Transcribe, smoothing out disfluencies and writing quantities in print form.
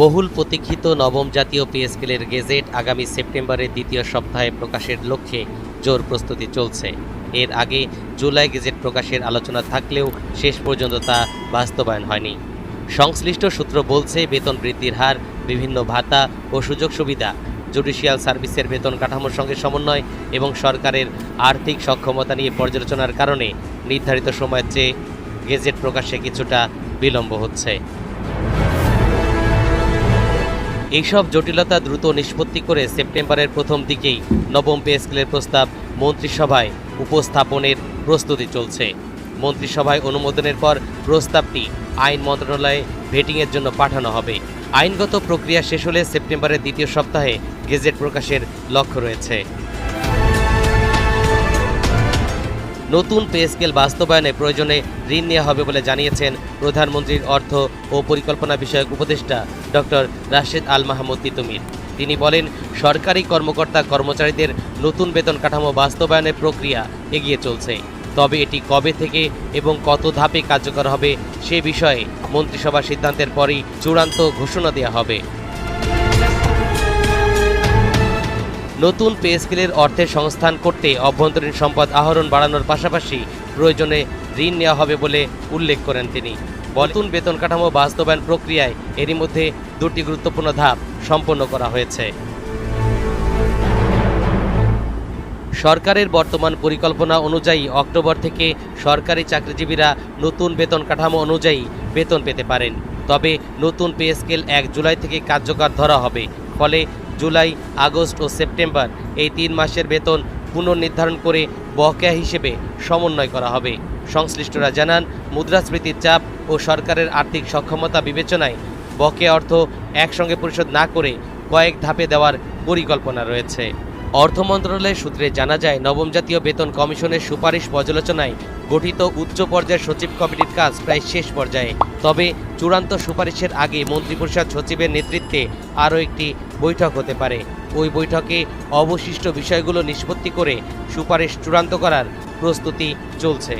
বহুল প্রতীক্ষিত নবম জাতীয় পে স্কেলের গেজেট আগামী সেপ্টেম্বরের দ্বিতীয় সপ্তাহে প্রকাশের লক্ষ্যে জোর প্রস্তুতি চলছে। এর আগে জুলাই গেজেট প্রকাশের আলোচনা থাকলেও শেষ পর্যন্ত তা বাস্তবায়ন হয়নি। সংশ্লিষ্ট সূত্র বলছে, বেতন বৃদ্ধির হার, বিভিন্ন ভাতা ও সুযোগ সুবিধা, জুডিশিয়াল সার্ভিসের বেতন কাঠামোর সঙ্গে সমন্বয় এবং সরকারের আর্থিক সক্ষমতা নিয়ে পর্যালোচনার কারণে নির্ধারিত সময়ের চেয়ে গেজেট প্রকাশে কিছুটা বিলম্ব হচ্ছে। এইসব জটিলতা দ্রুত নিষ্পত্তি করে সেপ্টেম্বরের প্রথম দিকেই নবম পে স্কেলের প্রস্তাব মন্ত্রিসভায় উপস্থাপনের প্রস্তুতি চলছে। মন্ত্রিসভায় অনুমোদনের পর প্রস্তাবটি আইন মন্ত্রণালয়ে ভেটিংয়ের জন্য পাঠানো হবে। আইনগত প্রক্রিয়া শেষ হলে সেপ্টেম্বরের দ্বিতীয় সপ্তাহে গেজেট প্রকাশের লক্ষ্য রয়েছে। নতুন পে স্কেল বাস্তবায়নে প্রয়োজনে ঋণ নেওয়া হবে বলে জানিয়েছেন প্রধানমন্ত্রীর অর্থ ও পরিকল্পনা বিষয়ক উপদেষ্টা ডক্টর রাশেদ আল মাহমুদ তিতুমির। তিনি বলেন, সরকারি কর্মকর্তা কর্মচারীদের নতুন বেতন কাঠামো বাস্তবায়নের প্রক্রিয়া এগিয়ে চলছে। তবে এটি কবে থেকে এবং কত ধাপে কার্যকর হবে সে বিষয়ে মন্ত্রিসভা সিদ্ধান্তের পরই চূড়ান্ত ঘোষণা দেওয়া হবে। নতুন পে স্কেলের অর্থের সংস্থান করতে অভ্যন্তরীণ সম্পদ আহরণ বাড়ানোর পাশাপাশি প্রয়োজনে ঋণ নেওয়া হবে বলে উল্লেখ করেন তিনি। নতুন বেতন কাঠামো বাস্তবায়ন প্রক্রিয়ায় এরই মধ্যে দুটি গুরুত্বপূর্ণ ধাপ সম্পন্ন করা হয়েছে। সরকারের বর্তমান পরিকল্পনা অনুযায়ী অক্টোবর থেকে সরকারি চাকরিজীবীরা নতুন বেতন কাঠামো অনুযায়ী বেতন পেতে পারেন। তবে নতুন পে স্কেল 1 জুলাই থেকে কার্যকর ধরা হবে। ফলে জুলাই, আগস্ট ও সেপ্টেম্বর এই 3 মাসের বেতন পুনর্নির্ধারণ করে বকেয়া হিসেবে সমন্বয় করা হবে। সংশ্লিষ্টরা জানান, মুদ্রাস্ফীতির চাপ ও সরকারের আর্থিক সক্ষমতা বিবেচনায় বকেয়া অর্থ একসঙ্গে পরিশোধ না করে কয়েক ধাপে দেওয়ার পরিকল্পনা রয়েছে। অর্থ মন্ত্রণালয়ের সূত্রে জানা যায়, নবম জাতীয় বেতন কমিশনের সুপারিশ পর্যালোচনায় গঠিত উচ্চ পর্যায়ের সচিব কমিটির কাজ প্রায় শেষ পর্যায়ে। তবে চূড়ান্ত সুপারিশের আগে মন্ত্রিপরিষদ সচিবের নেতৃত্বে আরও একটি বৈঠক হতে পারে। ওই বৈঠকে অবশিষ্ট বিষয়গুলো নিষ্পত্তি করে সুপারিশ চূড়ান্ত করার প্রস্তুতি চলছে।